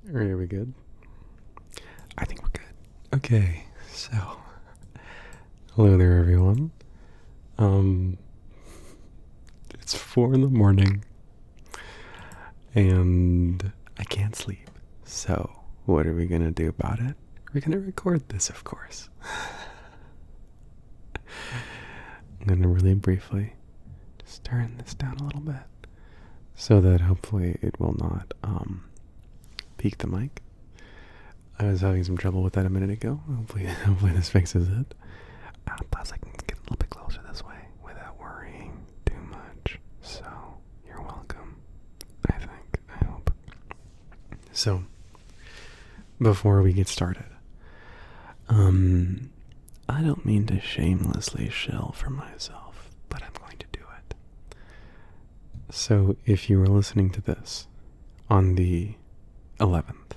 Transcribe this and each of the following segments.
Are we good? I think we're good. Okay, so hello there, everyone. It's 4 in the morning, and I can't sleep. So, what are we gonna do about it? We're gonna record this, of course. I'm gonna really briefly just turn this down a little bit so that hopefully it will not peak the mic. I was having some trouble with that a minute ago. Hopefully this fixes it. Plus I can get a little bit closer this way without worrying too much. So, you're welcome. I hope. So, before we get started, I don't mean to shamelessly shill for myself, but I'm going to do it. So, if you were listening to this on the 11th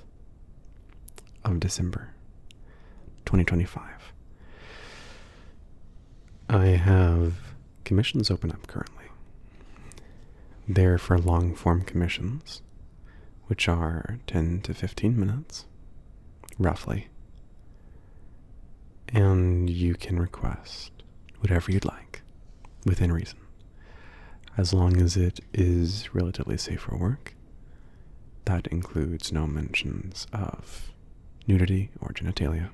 of December 2025, I have commissions open up currently. They're for long form commissions, which are 10 to 15 minutes, roughly. And you can request whatever you'd like, within reason, as long as it is relatively safe for work. That includes no mentions of nudity or genitalia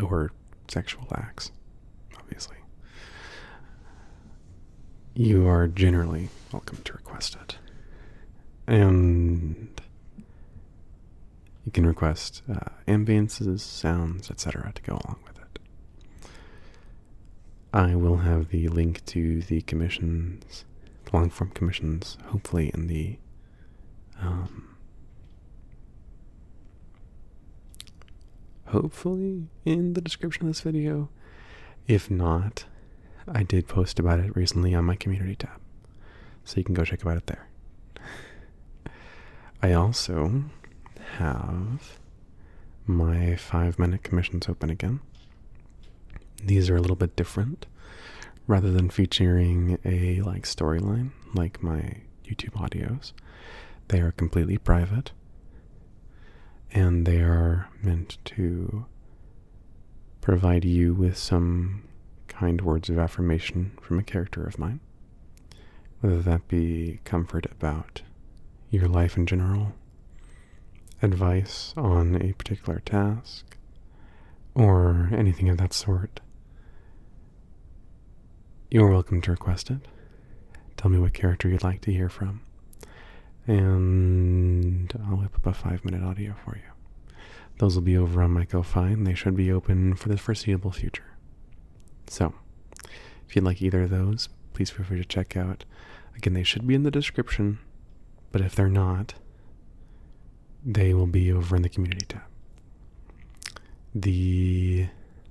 or sexual acts, obviously. You are generally welcome to request it. And you can request ambiances, sounds, etc. to go along with it. I will have the link to the commissions, the long form commissions, hopefully in the description of this video. If not, I did post about it recently on my community tab, so you can go check about it there. I also have my 5-minute commissions open again. These are a little bit different. Rather than featuring a storyline like my YouTube audios, they are completely private, and they are meant to provide you with some kind words of affirmation from a character of mine, whether that be comfort about your life in general, advice on a particular task, or anything of that sort. You're welcome to request it. Tell me what character you'd like to hear from, and I'll whip up a 5-minute audio for you. Those will be over on my Ko-Fi, and they should be open for the foreseeable future. So, if you'd like either of those, please feel free to check out. Again, they should be in the description, but if they're not, they will be over in the community tab. The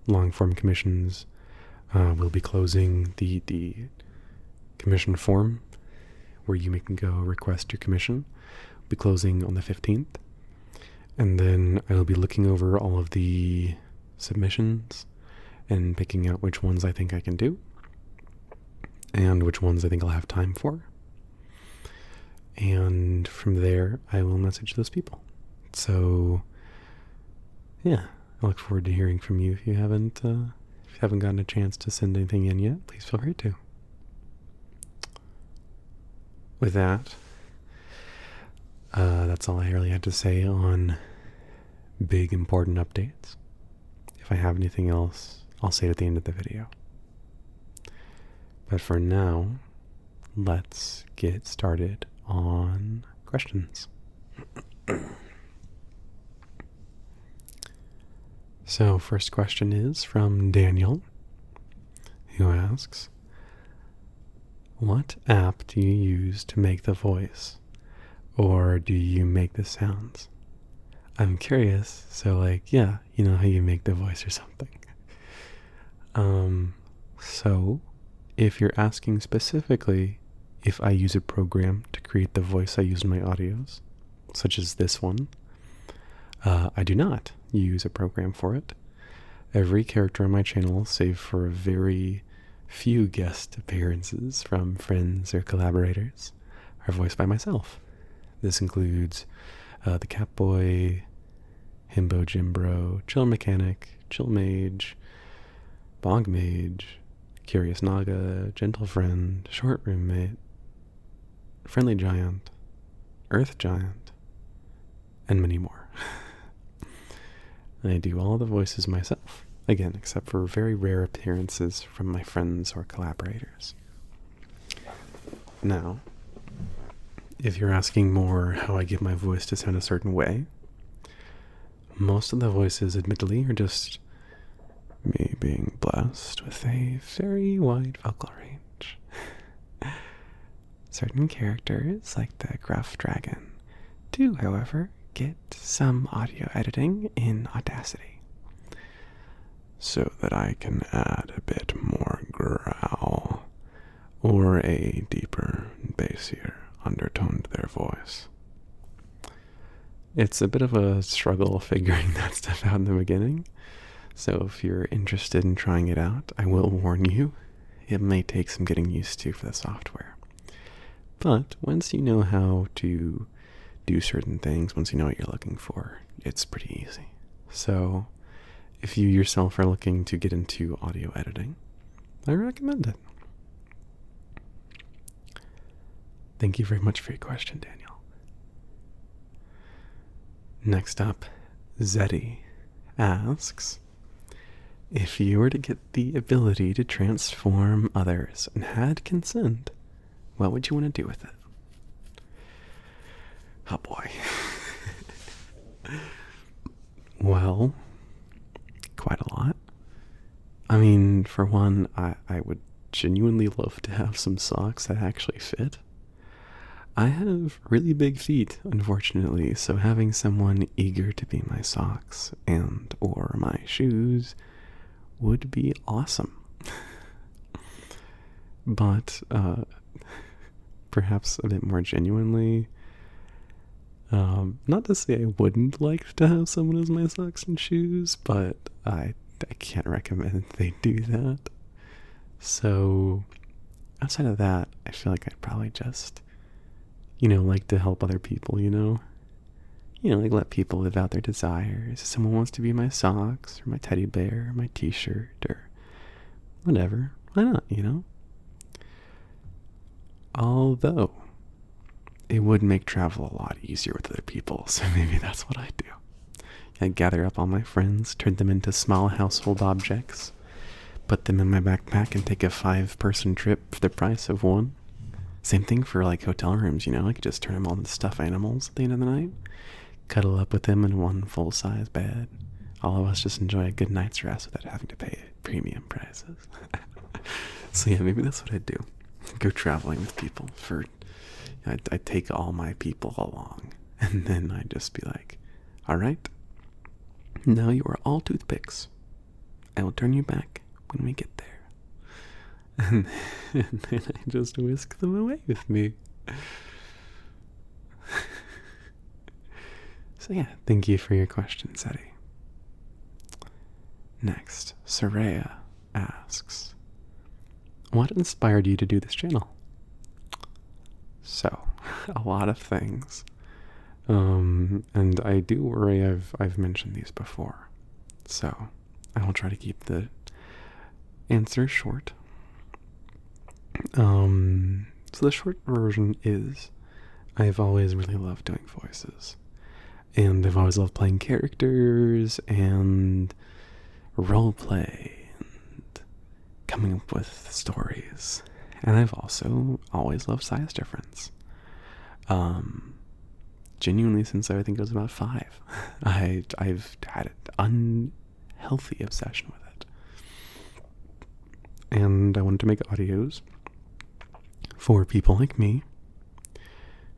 long-form commissions will be closing. The commission form where you can go request your commission will be closing on the 15th. And then I will be looking over all of the submissions and picking out which ones I think I can do and which ones I think I'll have time for. And from there, I will message those people. So, yeah, I look forward to hearing from you. If you haven't gotten a chance to send anything in yet, please feel free to. With that, that's all I really had to say on big important updates. If I have anything else, I'll say it at the end of the video. But for now, let's get started on questions. So, first question is from Daniel, who asks, what app do you use to make the voice? Or do you make the sounds? I'm curious, so yeah, you know how you make the voice or something. So, if you're asking specifically if I use a program to create the voice I use in my audios, such as this one, I do not use a program for it. Every character on my channel, save for a very few guest appearances from friends or collaborators, are voiced by myself. This includes the Catboy, Himbo Jimbro, Chill Mechanic, Chill Mage, Bog Mage, Curious Naga, Gentle Friend, Short Roommate, Friendly Giant, Earth Giant, and many more. And I do all the voices myself, again, except for very rare appearances from my friends or collaborators. Now, if you're asking more how I get my voice to sound a certain way, most of the voices, admittedly, are just me being blessed with a very wide vocal range. Certain characters, like the gruff dragon, do, however, get some audio editing in Audacity, so that I can add a bit more growl or a deeper, bassier undertone to their voice. It's a bit of a struggle figuring that stuff out in the beginning, so if you're interested in trying it out, I will warn you, it may take some getting used to for the software. But once you know how to do certain things, once you know what you're looking for, it's pretty easy. So if you yourself are looking to get into audio editing, I recommend it. Thank you very much for your question, Daniel. Next up, Zeddy asks, if you were to get the ability to transform others and had consent, what would you want to do with it? Oh boy. Well, quite a lot. I mean, for one, I would genuinely love to have some socks that actually fit. I have really big feet, unfortunately, so having someone eager to be my socks and or my shoes would be awesome. But perhaps a bit more genuinely, not to say I wouldn't like to have someone as my socks and shoes, but I can't recommend they do that. So outside of that, I feel like I'd probably just, like to help other people, like let people live out their desires. If someone wants to be my socks or my teddy bear or my t-shirt or whatever, why not, Although it would make travel a lot easier with other people, so maybe that's what I do. I'd gather up all my friends, turn them into small household objects, put them in my backpack, and take a 5-person trip for the price of one. Same thing for like hotel rooms, I could just turn them all into stuffed animals at the end of the night, cuddle up with them in one full-size bed. All of us just enjoy a good night's rest without having to pay premium prices. So yeah, maybe that's what I'd do. Go traveling with people I'd take all my people along, and then I'd just be like, all right, now you are all toothpicks. I will turn you back when we get there. And then I just whisk them away with me. So yeah, thank you for your question, Zeddy. Next, Soraya asks, what inspired you to do this channel? So, a lot of things. And I do worry I've mentioned these before. So, I will try to keep the answer short. So the short version is, I've always really loved doing voices. And I've always loved playing characters and roleplay and coming up with stories. And I've also always loved size difference. Genuinely since I think I was about 5. I've had an unhealthy obsession with it. And I wanted to make audios for people like me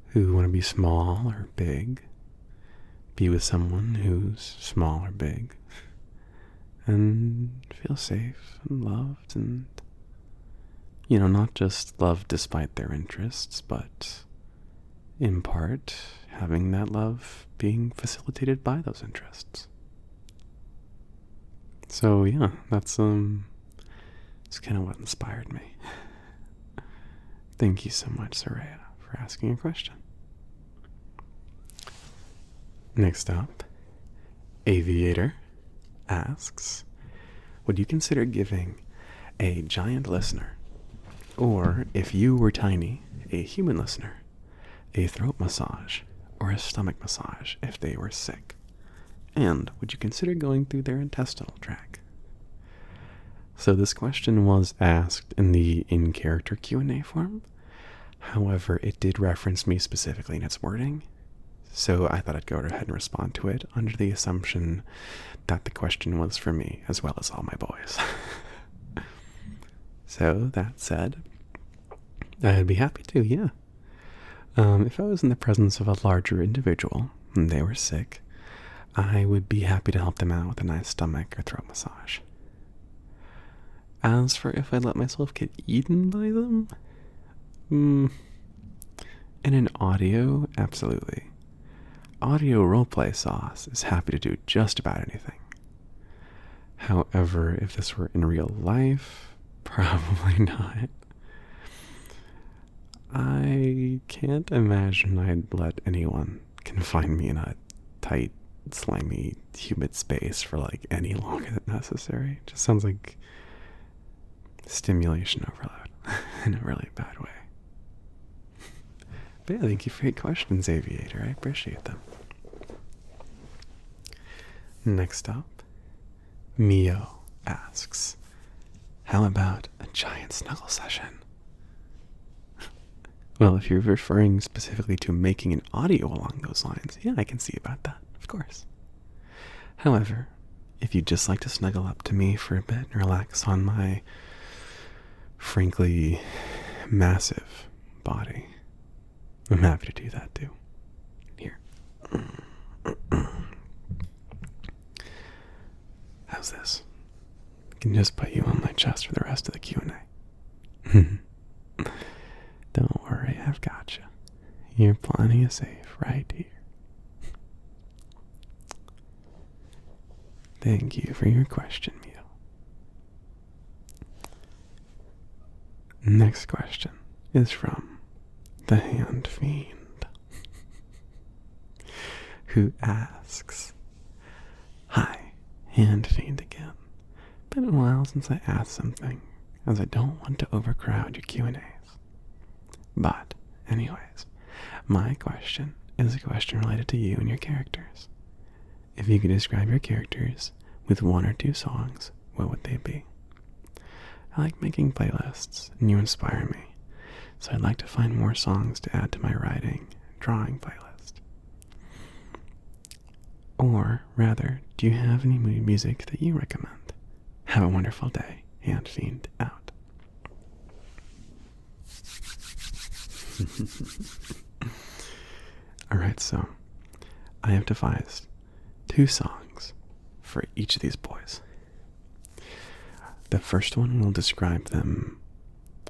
who want to be small or big, be with someone who's small or big, and feel safe and loved, and not just loved despite their interests, but in part having that love being facilitated by those interests. So yeah, that's kind of what inspired me. Thank you so much, Soraya, for asking a question. Next up, Aviator asks, would you consider giving a giant listener, or if you were tiny, a human listener, a throat massage or a stomach massage if they were sick? And would you consider going through their intestinal tract? So this question was asked in the in-character Q&A form. However, it did reference me specifically in its wording, so I thought I'd go ahead and respond to it under the assumption that the question was for me as well as all my boys. So that said, I'd be happy to, yeah. If I was in the presence of a larger individual and they were sick, I would be happy to help them out with a nice stomach or throat massage. As for if I'd let myself get eaten by them, in an audio, absolutely. Audio roleplay sauce is happy to do just about anything. However, if this were in real life, probably not. I can't imagine I'd let anyone confine me in a tight, slimy, humid space for like any longer than necessary. It just sounds like stimulation overload in a really bad way. But yeah, thank you for your questions, Aviator. I appreciate them. Next up, Mio asks, how about a giant snuggle session? Well, if you're referring specifically to making an audio along those lines, yeah, I can see about that, of course. However, if you'd just like to snuggle up to me for a bit and relax on my, frankly, massive body, I'm happy to do that too. Here. How's this? I can just put you on my chest for the rest of the Q&A. Don't worry, I've got you. You're plenty of safe right here. Thank you for your question, Mio. Next question is from the Hand Fiend, who asks, hi, Hand Fiend again. Been a while since I asked something, as I don't want to overcrowd your Q&As. But, anyways, my question is a question related to you and your characters. If you could describe your characters with 1 or 2 songs, what would they be? I like making playlists, and you inspire me, so I'd like to find more songs to add to my writing, drawing playlist. Or, rather, do you have any music that you recommend? Have a wonderful day. Hand Fiend out. Alright, so I have devised 2 songs for each of these boys. The first one will describe them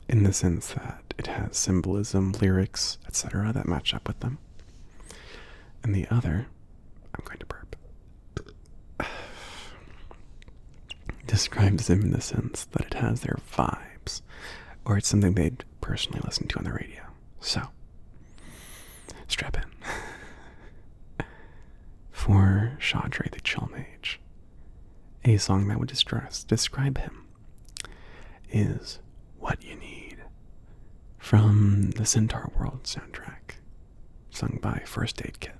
in the sense that it has symbolism, lyrics, etc. that match up with them. And the other, I'm going to burp, describes them in the sense that it has their vibes, or it's something they'd personally listen to on the radio. So, strap in. For Chaudry the Chill Mage, a song that would describe him is What You Need from the Centaur World soundtrack, sung by First Aid Kit.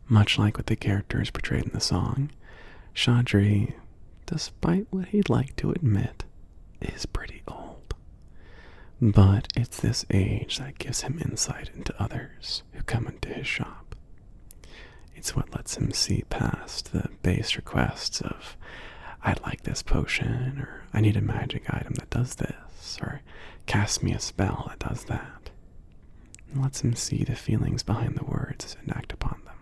Much like what the characters portrayed in the song, Chaudry, despite what he'd like to admit, is pretty old. But it's this age that gives him insight into others who come into his shop. It's what lets him see past the base requests of, I'd like this potion, or I need a magic item that does this, or cast me a spell that does that. It lets him see the feelings behind the words and act upon them.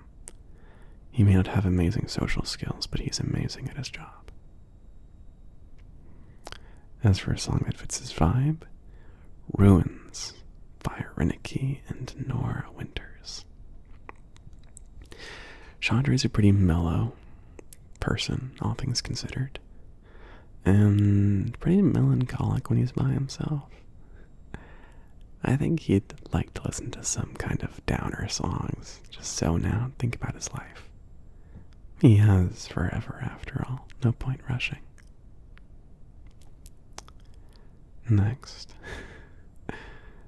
He may not have amazing social skills, but he's amazing at his job. As for a song that fits his vibe, Ruins by Renicky and Nora Winters. Chaudry's a pretty mellow person, all things considered, and pretty melancholic when he's by himself. I think he'd like to listen to some kind of downer songs, just zone out, think about his life. He has forever, after all. No point rushing. Next,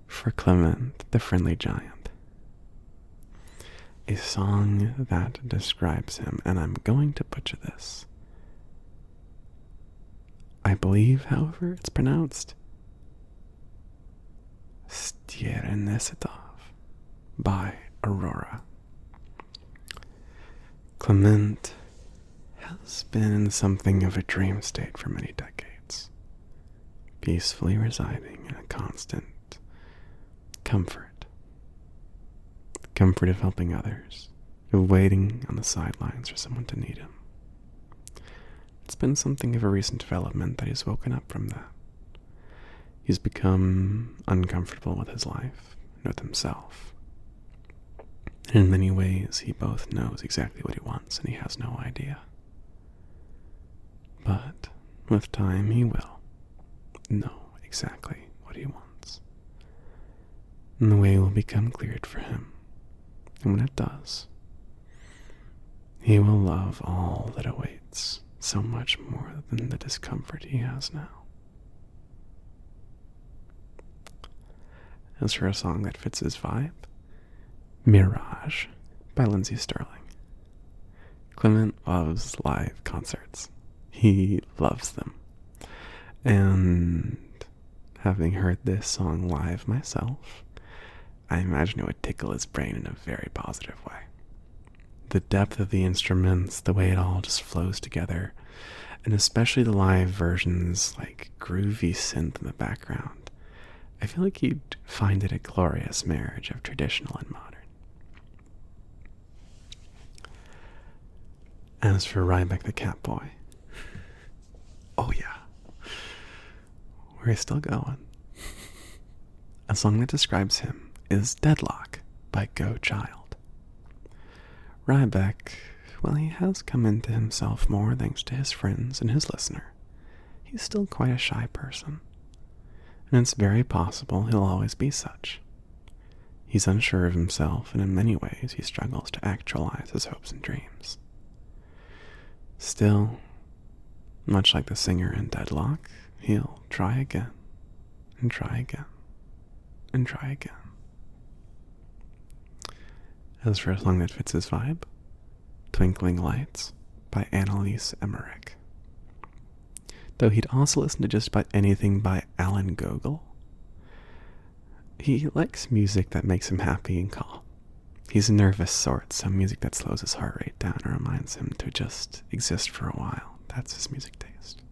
for Clement, the Friendly Giant. A song that describes him, and I'm going to butcher this. I believe, however, it's pronounced Stjerenesetov by Aurora. Clement has been in something of a dream state for many decades, peacefully residing in a constant comfort of helping others, of waiting on the sidelines for someone to need him. It's been something of a recent development that he's woken up from that. He's become uncomfortable with his life and with himself. And in many ways, he both knows exactly what he wants and he has no idea. But with time, he will know exactly what he wants. And the way will become cleared for him. And when it does, he will love all that awaits so much more than the discomfort he has now. As for a song that fits his vibe, Mirage by Lindsey Sterling. Clement loves live concerts. He loves them. And having heard this song live myself, I imagine it would tickle his brain in a very positive way. The depth of the instruments, the way it all just flows together, and especially the live versions, like groovy synth in the background. I feel like you'd find it a glorious marriage of traditional and modern. As for Ryback the Catboy, oh yeah, we're still going. A song that describes him is Deadlock by Go Child. Ryback, well, he has come into himself more thanks to his friends and his listener. He's still quite a shy person, and it's very possible he'll always be such. He's unsure of himself, and in many ways he struggles to actualize his hopes and dreams. Still, much like the singer in Deadlock, he'll try again, and try again, and try again. As for a song that fits his vibe, Twinkling Lights by Annalise Emmerich. Though he'd also listen to just about anything by Alan Gogol, he likes music that makes him happy and calm. He's a nervous sort, so music that slows his heart rate down and reminds him to just exist for a while. That's his music taste.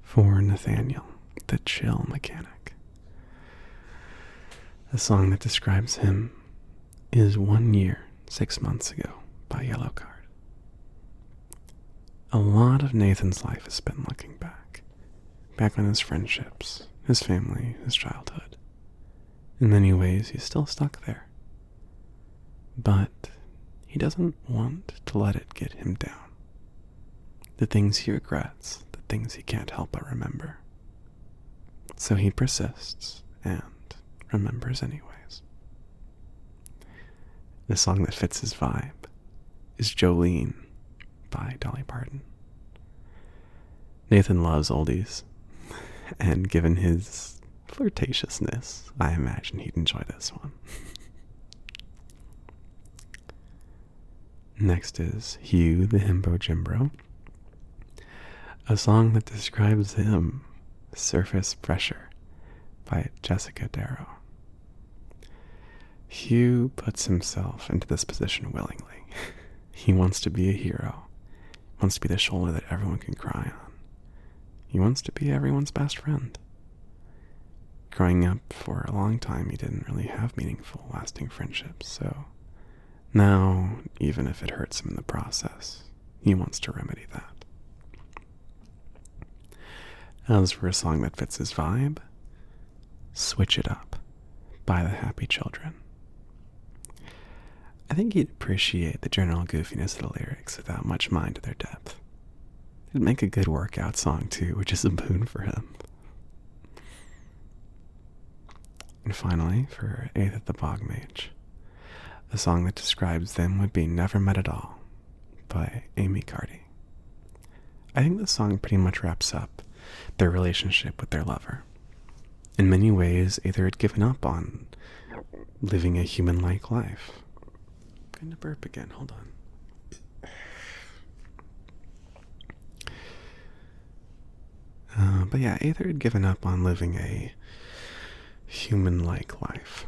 For Nathaniel, the Chill Mechanic. A song that describes him is 1 year, 6 months ago by Yellowcard. A lot of Nathan's life has been looking back on his friendships, his family, his childhood. In many ways, he's still stuck there. But he doesn't want to let it get him down. The things he regrets, the things he can't help but remember. So he persists and remembers anyways. The song that fits his vibe is Jolene by Dolly Parton. Nathan loves oldies, and given his flirtatiousness, I imagine he'd enjoy this one. Next is Hugh the Himbo Jimbro, a song that describes him, Surface Pressure by Jessica Darrow. Hugh puts himself into this position willingly. He wants to be a hero. He wants to be the shoulder that everyone can cry on. He wants to be everyone's best friend. Growing up for a long time, he didn't really have meaningful, lasting friendships, so now, even if it hurts him in the process, he wants to remedy that. As for a song that fits his vibe, Switch It Up by the Happy Children. I think he'd appreciate the general goofiness of the lyrics without much mind to their depth. It'd make a good workout song too, which is a boon for him. And finally, for Aether the Bog Mage, a song that describes them would be Never Met at All by Amy Carty. I think this song pretty much wraps up their relationship with their lover. In many ways, Aether had given up on living a human-like life. I'm going to burp again, hold on. But yeah, Aether had given up on living a human-like life.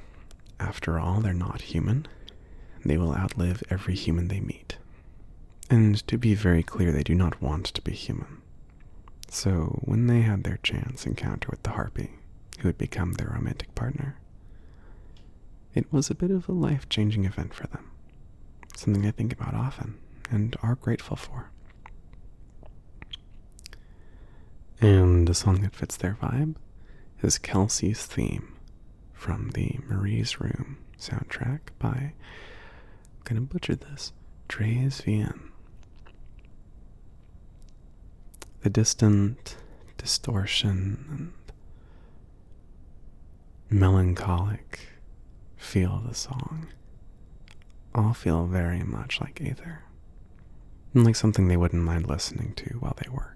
After all, they're not human. They will outlive every human they meet. And to be very clear, they do not want to be human. So when they had their chance encounter with the Harpy, who would become their romantic partner, it was a bit of a life-changing event for them. Something I think about often and are grateful for. And the song that fits their vibe is Kelsey's Theme from the Marie's Room soundtrack by, I'm gonna butcher this, Dre's Vian. The distant distortion and melancholic feel of the song all feel very much like Aether, and like something they wouldn't mind listening to while they work.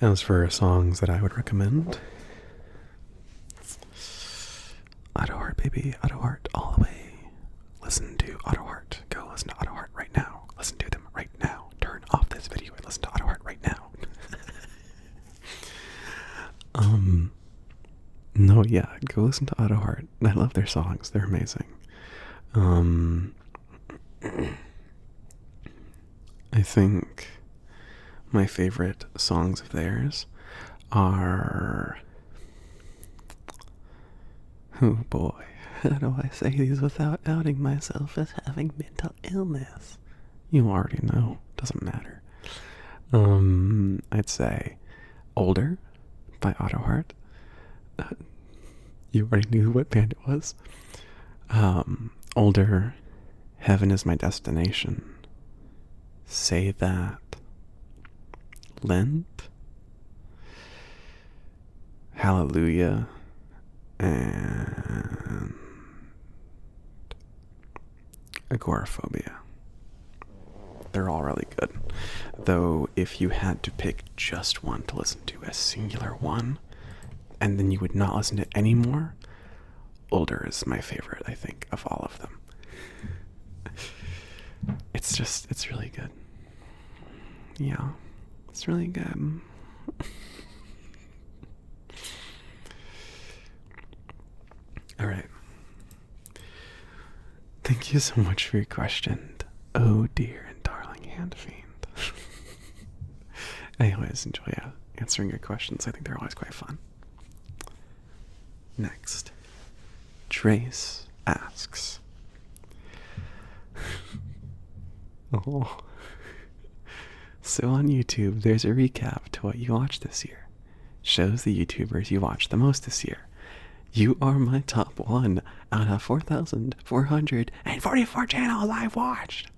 As for songs that I would recommend, Auto Heart, baby, Auto Heart, all the way. Listen to Auto Heart. Go listen to Auto Heart right now. Listen to them right now. Turn off this video and listen to Auto Heart right now. No, yeah, go listen to Auto Heart. I love their songs. They're amazing. I think my favorite songs of theirs are... Oh boy, how do I say these without outing myself as having mental illness? You already know, doesn't matter. I'd say Older by Auto Heart. You already knew what band it was. Older, Heaven is My Destination, Say That, Lent, Hallelujah, and Agoraphobia. They're all really good. Though, if you had to pick just one to listen to, a singular one, and then you would not listen to any more, Older is my favorite, I think, of all of them. It's really good. Yeah, it's really good. Alright. Thank you so much for your question. Oh dear and darling hand fiend. I always enjoy answering your questions. I think they're always quite fun. Next, Trace asks. Oh. So on YouTube, there's a recap to what you watched this year. Shows the YouTubers you watched the most this year. You are my top one out of 4,444 channels I've watched.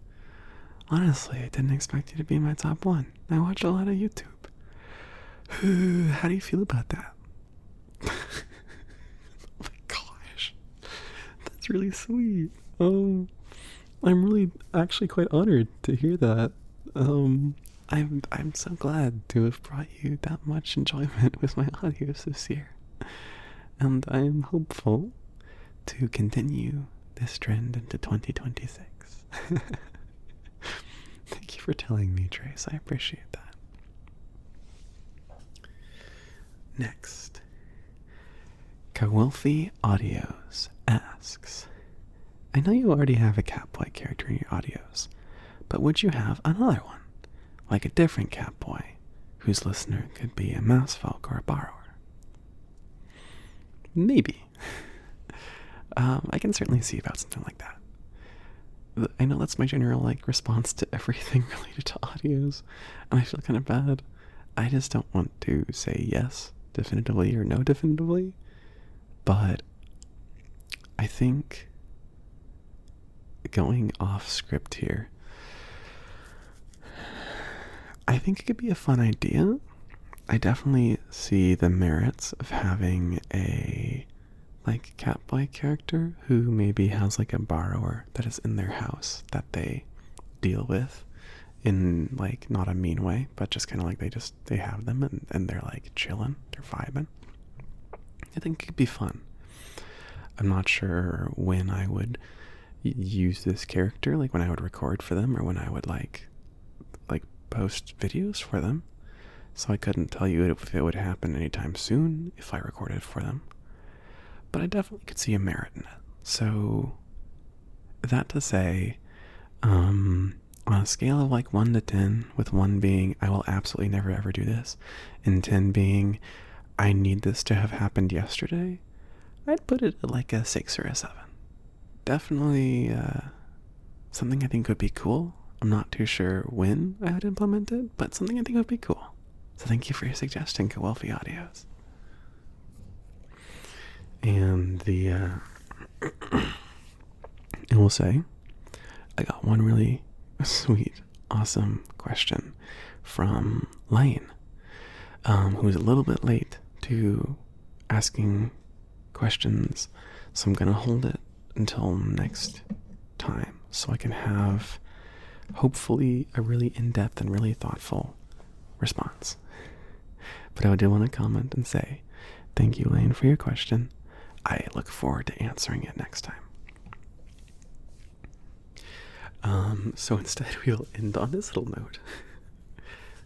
Honestly, I didn't expect you to be my top one. I watch a lot of YouTube. How do you feel about that? Oh my gosh. That's really sweet. I'm really actually quite honored to hear that. I'm so glad to have brought you that much enjoyment with my audios this year. And I am hopeful to continue this trend into 2026. Thank you for telling me, Trace. I appreciate that. Next, Kawilfi Audios asks, I know you already have a Catboy character in your audios, but would you have another one? Like a different Catboy, whose listener could be a Mousefolk or a borrower? Maybe. I can certainly see about something like that. I know that's my general response to everything related to audios, and I feel kind of bad. I just don't want to say yes definitively or no definitively, but I think going off script here, I think it could be a fun idea I definitely see the merits of having a like Catboy character who maybe has like a borrower that is in their house that they deal with in like not a mean way, but just kind of like they have them and they're like chilling, they're vibing. I think it could be fun. I'm not sure when I would use this character, like when I would record for them or when I would like post videos for them. So I couldn't tell you if it would happen anytime soon if I recorded for them. But I definitely could see a merit in it. So that to say, on a scale of like 1 to 10, with 1 being I will absolutely never ever do this, and 10 being I need this to have happened yesterday, I'd put it at like a 6 or a 7. Definitely something I think would be cool. I'm not too sure when I would implement it, but something I think would be cool. So thank you for your suggestion, Kowalfi Audios. And I will say, I got one really sweet, awesome question from Lane, who is a little bit late to asking questions, so I'm gonna hold it until next time so I can have hopefully a really in-depth and really thoughtful response. But I do want to comment and say thank you, Lane, for your question. I look forward to answering it next time. So instead we'll end on this little note.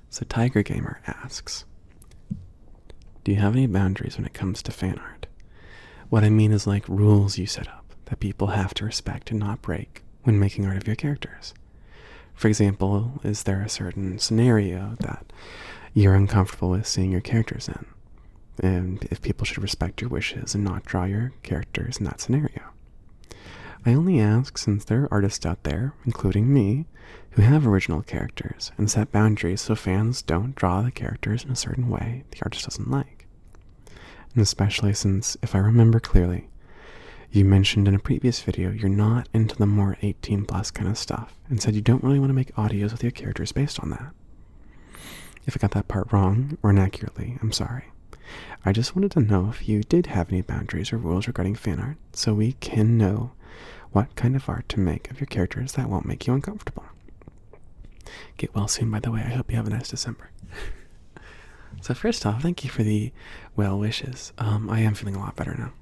So Tiger Gamer asks, do you have any boundaries when it comes to fan art? What I mean is like rules you set up that people have to respect and not break when making art of your characters. For example, is there a certain scenario that you're uncomfortable with seeing your characters in? And if people should respect your wishes and not draw your characters in that scenario. I only ask since there are artists out there, including me, who have original characters and set boundaries so fans don't draw the characters in a certain way the artist doesn't like. And especially since, if I remember clearly, you mentioned in a previous video you're not into the more 18 plus kind of stuff and said you don't really want to make audios with your characters based on that. If I got that part wrong or inaccurately, I'm sorry. I just wanted to know if you did have any boundaries or rules regarding fan art so we can know what kind of art to make of your characters that won't make you uncomfortable. Get well soon, by the way. I hope you have a nice December. So first off, thank you for the well wishes. I am feeling a lot better now.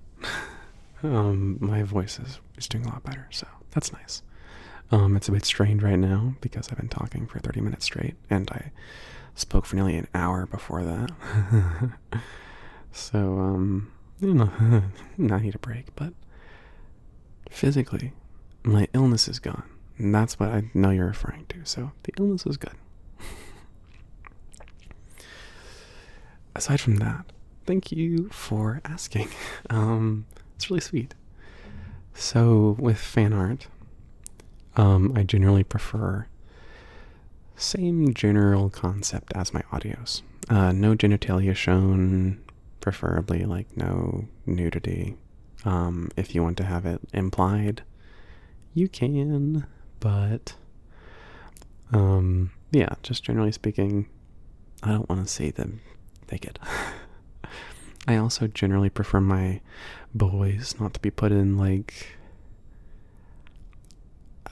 My voice is doing a lot better, so that's nice. It's a bit strained right now because I've been talking for 30 minutes straight, and I spoke for nearly an hour before that. So, I need a break, but physically, my illness is gone. And that's what I know you're referring to, so the illness is good. Aside from that, thank you for asking. It's really sweet. So, with fan art, I generally prefer same general concept as my audios. No genitalia shown, preferably like no nudity. If you want to have it implied, you can, but yeah, just generally speaking, I don't want to see them naked. I also generally prefer my boys not to be put in like,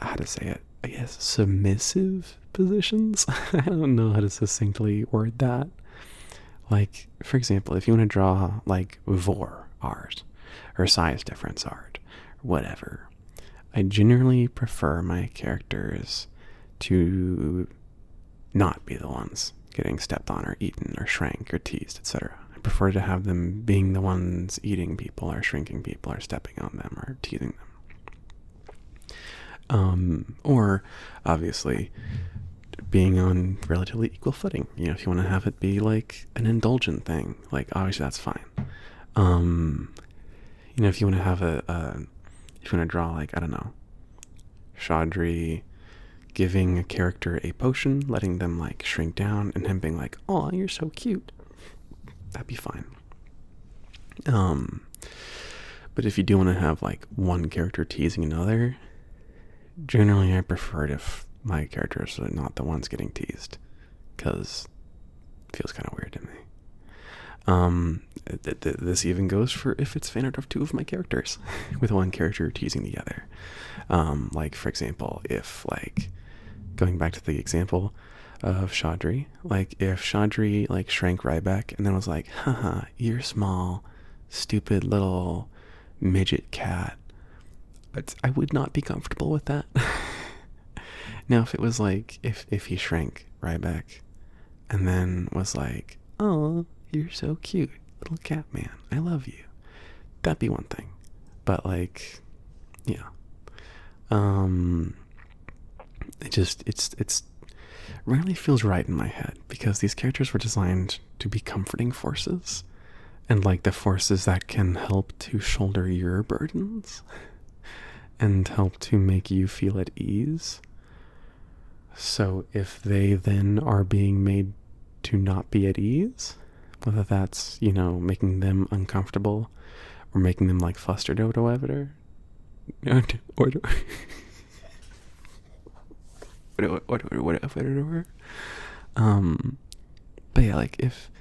how to say it, I guess submissive positions. I don't know how to succinctly word that. Like, for example, if you want to draw like vor art or size difference art or whatever, I generally prefer my characters to not be the ones getting stepped on or eaten or shrank or teased, etc. I prefer to have them being the ones eating people or shrinking people or stepping on them or teasing them. Or obviously being on relatively equal footing. You know, if you want to have it be like an indulgent thing, like obviously that's fine. You know, if you want to have if you want to draw like, I don't know, Chaudry giving a character a potion, letting them like shrink down and him being like, oh, you're so cute, that'd be fine. But if you do want to have like one character teasing another, generally I prefer it if my characters are not the ones getting teased, because it feels kind of weird to me. This even goes for if it's fan art of two of my characters, with one character teasing the other. Like, for example, if, like, going back to the example of Chaudry, like, if Chaudry, like, shrank Ryback and then was like, haha, you're small, stupid little midget cat, I would not be comfortable with that. Now, if it was like, if he shrank Ryback and then was like, oh, you're so cute, little cat man, I love you, that'd be one thing. But, like, yeah. It's rarely feels right in my head, because these characters were designed to be comforting forces, and, like, the forces that can help to shoulder your burdens and help to make you feel at ease. So if they then are being made to not be at ease, whether that's, you know, making them uncomfortable or making them, like, flustered or whatever, but yeah, like, if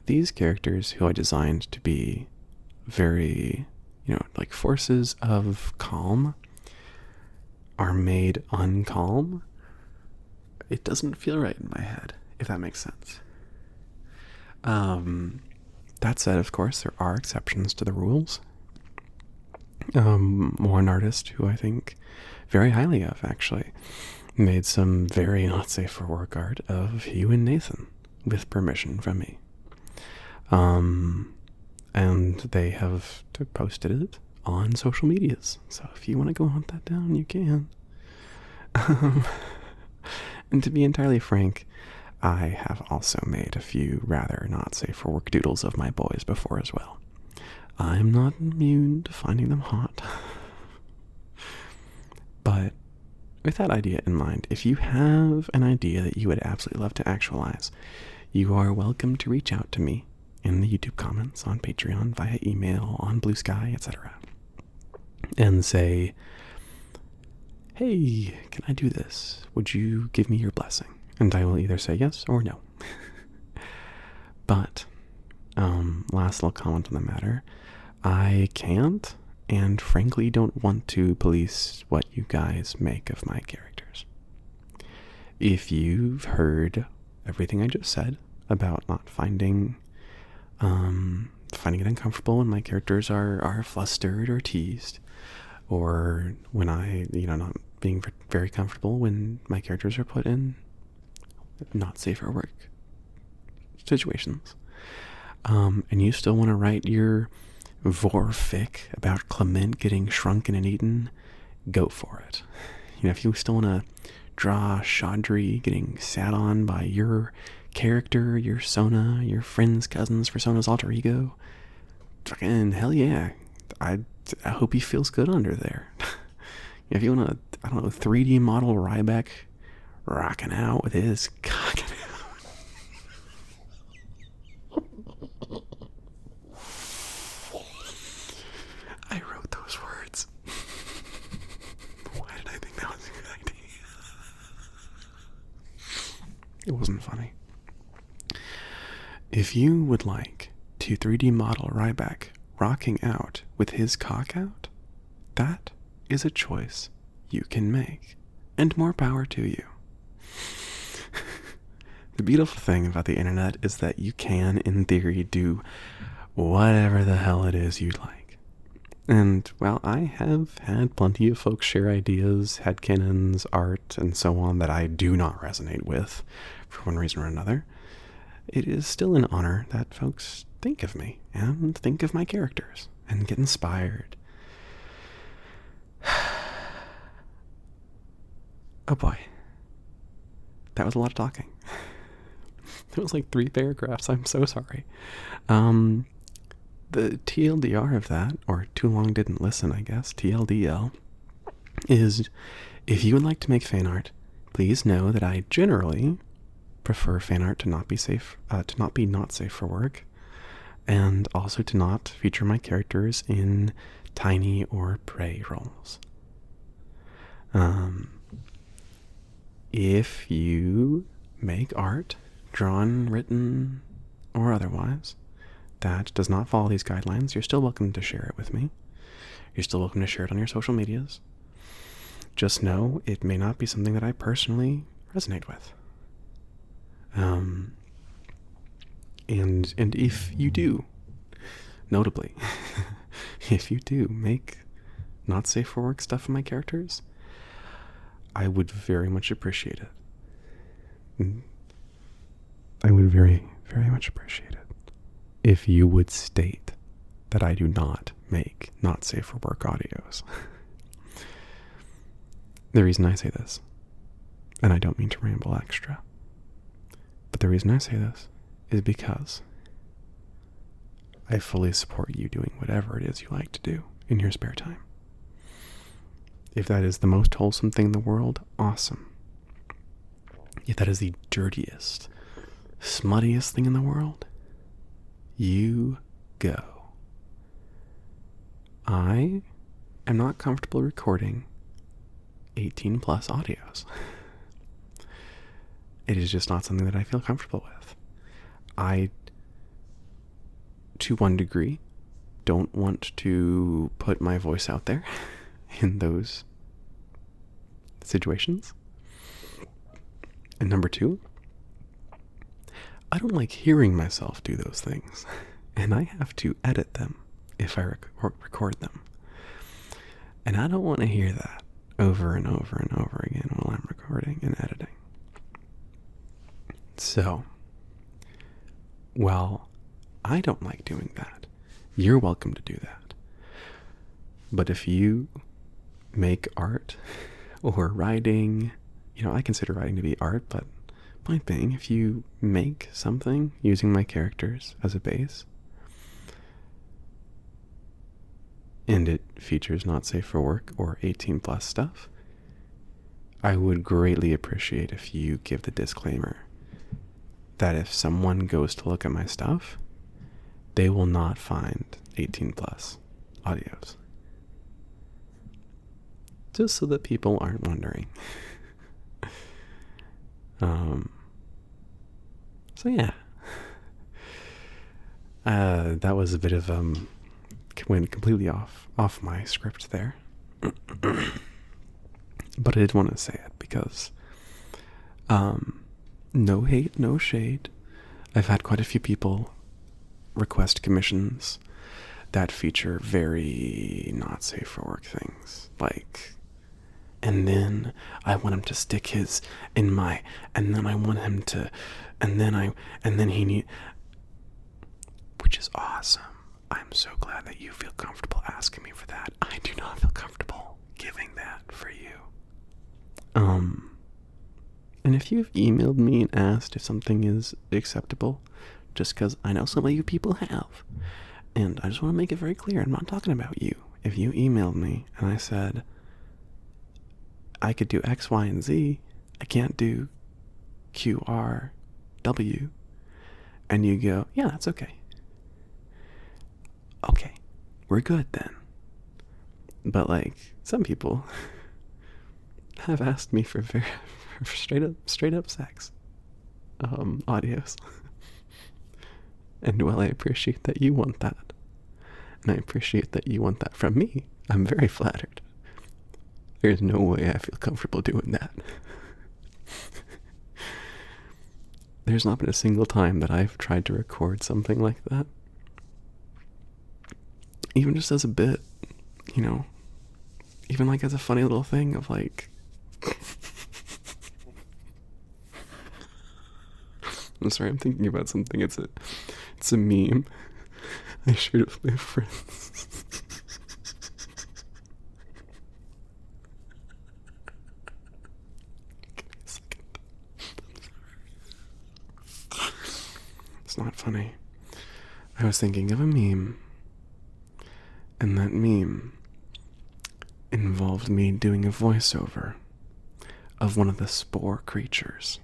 these characters who I designed to be very, you know, like, forces of calm are made uncalm, it doesn't feel right in my head, if that makes sense. That said, of course, there are exceptions to the rules. One artist who I think very highly of, actually, made some very not safe for work art of Hugh and Nathan with permission from me. And they have posted it on social medias, so if you want to go hunt that down, you can. And to be entirely frank, I have also made a few rather not safe for work doodles of my boys before as well. I'm not immune to finding them hot. But with that idea in mind, if you have an idea that you would absolutely love to actualize, you are welcome to reach out to me in the YouTube comments, on Patreon, via email, on Blue Sky, etc. and say, hey, can I do this? Would you give me your blessing? And I will either say yes or no. But, last little comment on the matter, I can't and frankly don't want to police what you guys make of my characters. If you've heard everything I just said about not finding it uncomfortable when my characters are flustered or teased, or when I, not being very comfortable when my characters are put in not safe for work situations, and you still want to write your vorfic about Clement getting shrunken and eaten, go for it. If you still want to draw Chaudry getting sat on by your character, your Sona, your friend's cousins for Sona's alter ego, fucking hell yeah. I hope he feels good under there. If you want to, 3D model Ryback rocking out with his cock out. I wrote those words. Why did I think that was a good idea? It wasn't funny. If you would like to 3D model Ryback rocking out with his cock out, that is a choice you can make, and more power to you. The beautiful thing about the internet is that you can, in theory, do whatever the hell it is you'd like. And, well, I have had plenty of folks share ideas, headcanons, art, and so on that I do not resonate with, for one reason or another. It is still an honor that folks think of me, and think of my characters, and get inspired. Oh boy. That was a lot of talking. It was like 3 paragraphs, I'm so sorry. The TLDR of that, or too long didn't listen, I guess, TLDL, is if you would like to make fan art, please know that I generally prefer fan art to not be safe, not safe for work, and also to not feature my characters in tiny or prey roles. If you make art, drawn, written, or otherwise, that does not follow these guidelines, you're still welcome to share it with me. You're still welcome to share it on your social medias. Just know it may not be something that I personally resonate with. And if you do, notably, if you do make not safe for work stuff in my characters, I would very much appreciate it. I would very, very much appreciate it if you would state that I do not make not safe for work audios. The reason I say this, and I don't mean to ramble extra, but the reason I say this is because I fully support you doing whatever it is you like to do in your spare time. If that is the most wholesome thing in the world, awesome. If that is the dirtiest, smuttiest thing in the world, you go. I am not comfortable recording 18 plus audios. It is just not something that I feel comfortable with. I, to one degree, don't want to put my voice out there in those situations. And number two, I don't like hearing myself do those things, and I have to edit them if I record them. And I don't want to hear that over and over and over again while I'm recording and editing. So, while I don't like doing that, you're welcome to do that. But if you make art or writing, I consider writing to be art, but point being, if you make something using my characters as a base, and it features not safe for work or 18 plus stuff, I would greatly appreciate if you give the disclaimer that if someone goes to look at my stuff, they will not find 18 plus audios. Just so that people aren't wondering. So yeah. That was a bit of, went completely off my script there. But I did want to say it because, no hate, no shade. I've had quite a few people request commissions that feature very not safe for work things. Like, and then I want him to stick his in my, and then I want him to, and then he need, which is awesome. I'm so glad that you feel comfortable asking me for that. I do not feel comfortable giving that for you. And if you've emailed me and asked if something is acceptable, just because I know some of you people have, and I just want to make it very clear, I'm not talking about you. If you emailed me and I said, I could do X, Y, and Z, I can't do Q, R, W, and you go, yeah, that's okay. Okay, we're good then. But like, some people have asked me for straight up sex audios. And while I appreciate that you want that, and I appreciate that you want that from me, I'm very flattered. There's no way I feel comfortable doing that. There's not been a single time that I've tried to record something like that. Even just as a bit, even like as a funny little thing of like, I'm sorry, I'm thinking about something. It's a meme I shared with my friends. Give me a second. It's not funny. I was thinking of a meme, and that meme involved me doing a voiceover of one of the spore creatures,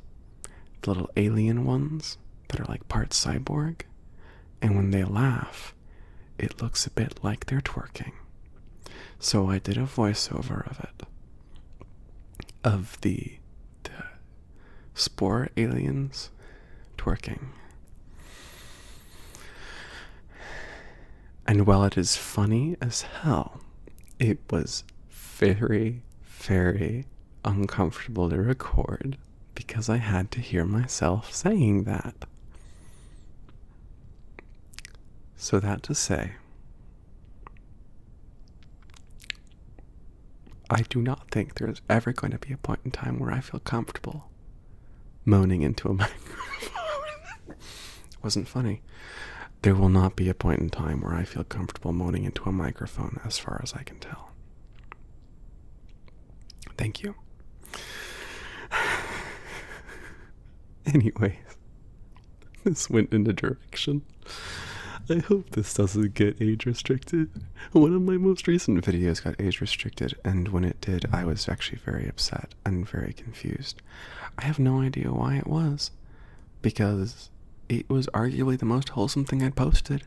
the little alien ones that are like part cyborg, and when they laugh, it looks a bit like they're twerking. So I did a voiceover of it, of the spore aliens twerking. And while it is funny as hell, it was very, very uncomfortable to record because I had to hear myself saying that. So that to say, I do not think there's ever going to be a point in time where I feel comfortable moaning into a microphone. It wasn't funny. There will not be a point in time where I feel comfortable moaning into a microphone, as far as I can tell. Thank you. Anyways, this went in a direction. I hope this doesn't get age restricted. One of my most recent videos got age restricted, and when it did, I was actually very upset and very confused. I have no idea why it was, because it was arguably the most wholesome thing I'd posted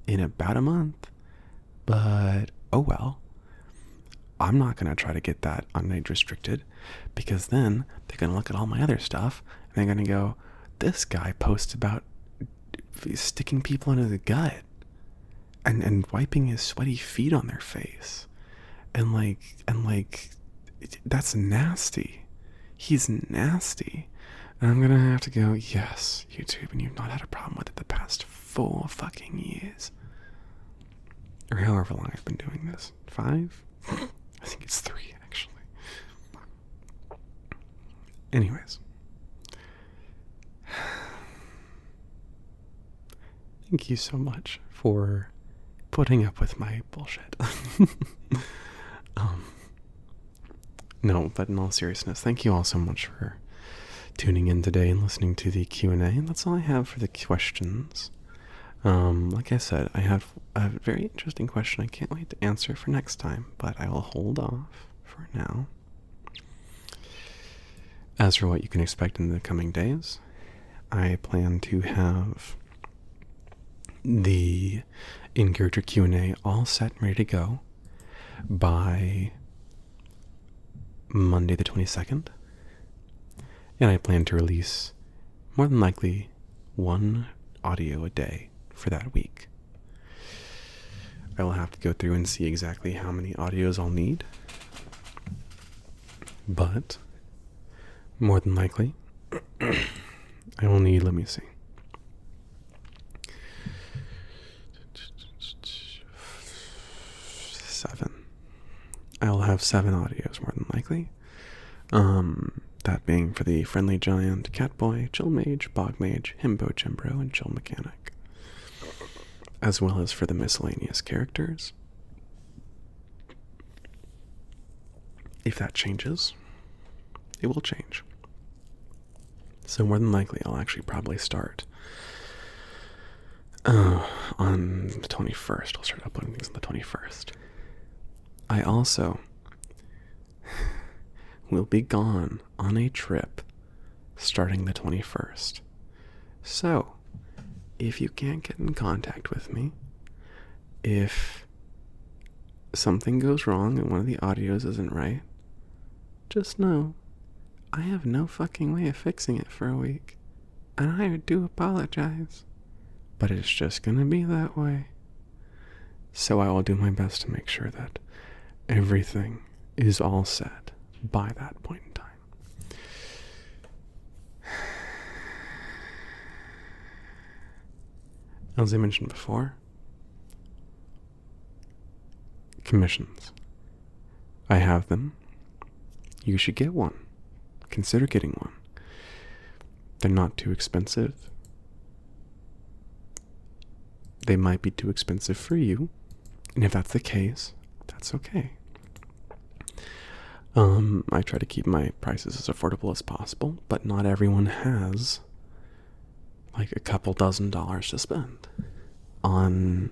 in about a month. But, oh well. I'm not going to try to get that unage restricted, because then they're going to look at all my other stuff, and they're going to go, this guy posts about sticking people in the gut and wiping his sweaty feet on their face. And like, that's nasty. He's nasty. And I'm going to have to go, yes, YouTube, and you've not had a problem with it the past 4 fucking years. Or however long I've been doing this. 5? I think it's 3, actually. Anyways. Thank you so much for putting up with my bullshit. No, but in all seriousness, thank you all so much for tuning in today and listening to the Q&A. And that's all I have for the questions. Like I said, I have a very interesting question I can't wait to answer for next time, but I will hold off for now. As for what you can expect in the coming days, I plan to have the in-character Q&A all set and ready to go by Monday the 22nd. And I plan to release, more than likely, 1 audio a day for that week. I will have to go through and see exactly how many audios I'll need. But, more than likely, I will need, let me see, 7. I'll have 7 audios, more than likely. That being for the Friendly Giant, Catboy, Chill Mage, Bog Mage, Himbo Chimbro, and Chill Mechanic. As well as for the miscellaneous characters. If that changes, it will change. So more than likely, I'll actually probably start on the 21st. I'll start uploading things on the 21st. I also will be gone on a trip starting the 21st. So, if you can't get in contact with me, if something goes wrong and one of the audios isn't right, just know I have no fucking way of fixing it for a week. And I do apologize, but it's just gonna be that way. So I will do my best to make sure that everything is all set by that point in time. As I mentioned before, commissions. I have them. You should get one. Consider getting one. They're not too expensive. They might be too expensive for you, and if that's the case, that's okay. I try to keep my prices as affordable as possible, but not everyone has like a couple $dozen to spend on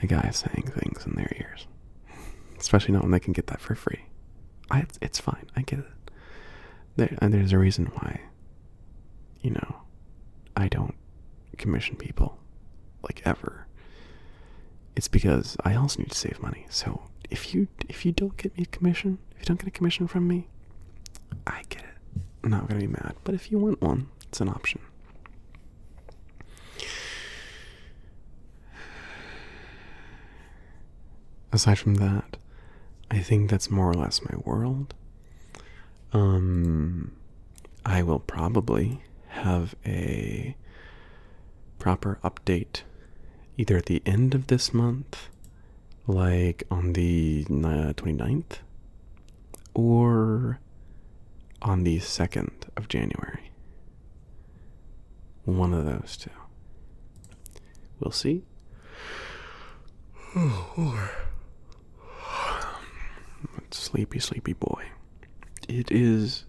a guy saying things in their ears. Especially not when they can get that for free. It's fine, I get it. There's a reason why, I don't commission people, like, ever. It's because I also need to save money. So if you don't get me a commission, if you don't get a commission from me, I get it. I'm not gonna be mad. But if you want one, it's an option. aside from that, I think that's more or less my world. I will probably have a proper update either at the end of this month, like on the 29th, or on the 2nd of January. One of those two. We'll see. Sleepy, sleepy boy. It is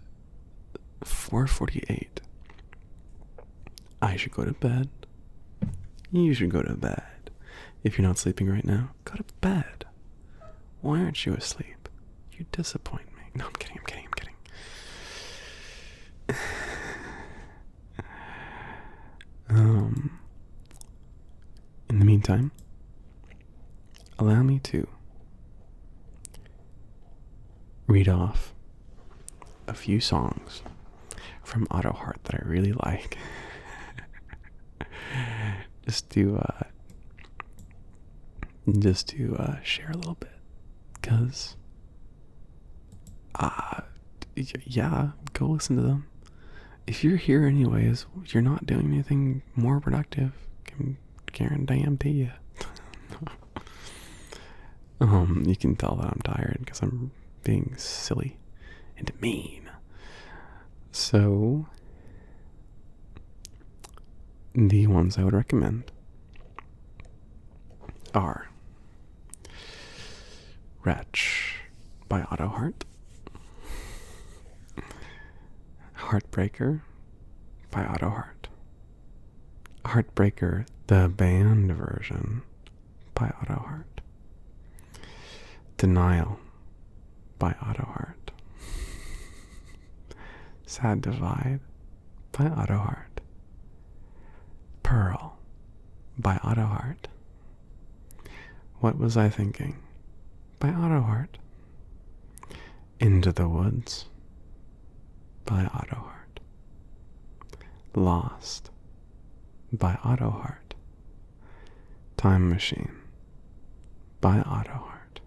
4:48. I should go to bed. You should go to bed. If you're not sleeping right now, go to bed. Why aren't you asleep? You disappoint me. No, I'm kidding. In the meantime, allow me to read off a few songs from Auto Heart that I really like. just to share a little bit, because yeah, go listen to them. If you're here anyways, you're not doing anything more productive. Can guarantee you. You can tell that I'm tired because I'm being silly and mean. So, the ones I would recommend are Wretch by Auto Heart, Heartbreaker by Auto Heart, Heartbreaker, the band version, by Auto Heart, Denial by Auto Heart, Sad Divide by Auto Heart, Pearl by Auto Heart, What Was I Thinking by Auto Heart, Into the Woods by Auto Heart, Lost by Auto Heart, Time Machine by Auto Heart,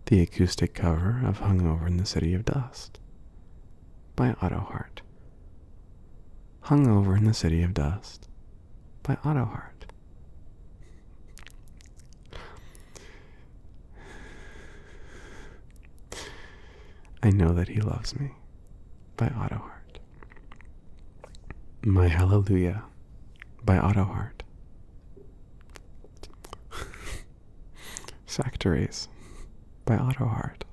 the acoustic cover of Hungover in the City of Dust by Auto Heart, Hungover in the City of Dust by Auto Heart, I Know That He Loves Me by Auto Heart, My Hallelujah by Auto Heart, Factories by Auto Heart,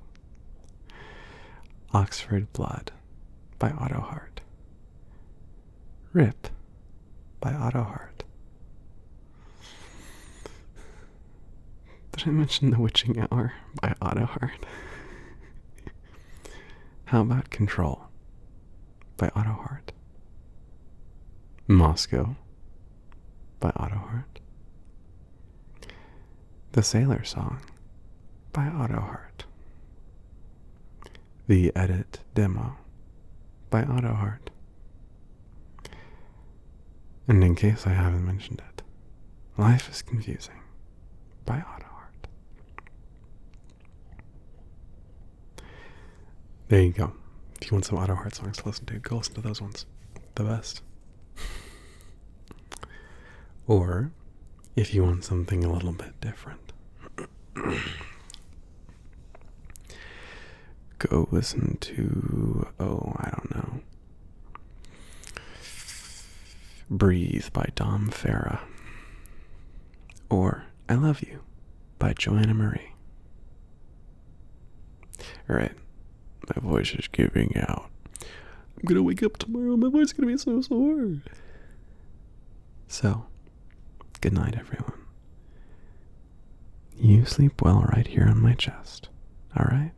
Oxford Blood by Auto Heart, Rip by Auto Heart. Did I mention The Witching Hour by Auto Heart? How about Control by Auto Heart, Moscow by Auto Heart, The Sailor Song by Auto Heart, The Edit Demo by Auto Heart, and in case I haven't mentioned it, Life is Confusing by Auto Heart. There you go. If you want some Auto Heart songs to listen to, go listen to those ones. The best. Or, if you want something a little bit different, go listen to, I don't know, Breathe by Dom Farah, or I Love You by Joanna Marie. Alright, my voice is giving out. I'm gonna wake up tomorrow, my voice is gonna be so sore. So, good night, everyone. You sleep well right here on my chest, alright?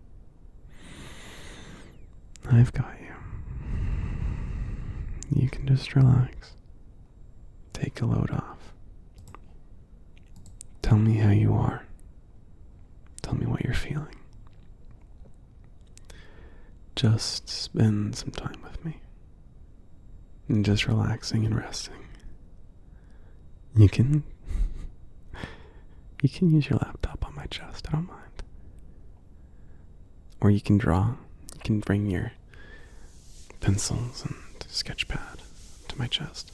I've got you. You can just relax. Take a load off. Tell me how you are. Tell me what you're feeling. Just spend some time with me. And just relaxing and resting. You can use your laptop on my chest. I don't mind. Or you can draw. You can bring your pencils and sketch pad to my chest.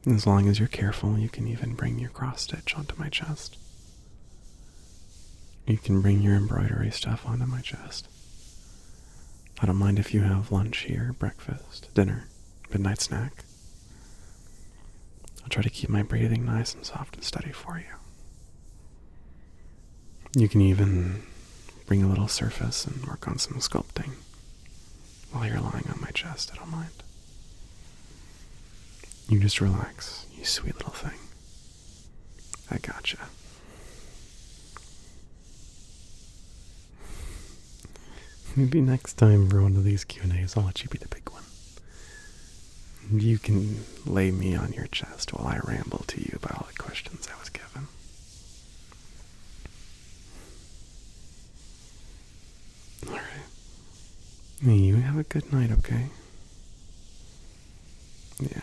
As long as you're careful, you can even bring your cross stitch onto my chest. You can bring your embroidery stuff onto my chest. I don't mind if you have lunch here, breakfast, dinner, midnight snack. I'll try to keep my breathing nice and soft and steady for you. You can even bring a little surface and work on some sculpting while you're lying on my chest. I don't mind. You just relax, you sweet little thing. I gotcha. Maybe next time for one of these Q&As, I'll let you be the big one. You can lay me on your chest while I ramble to you about all the questions I was given. Alright. You have a good night, okay? Yeah.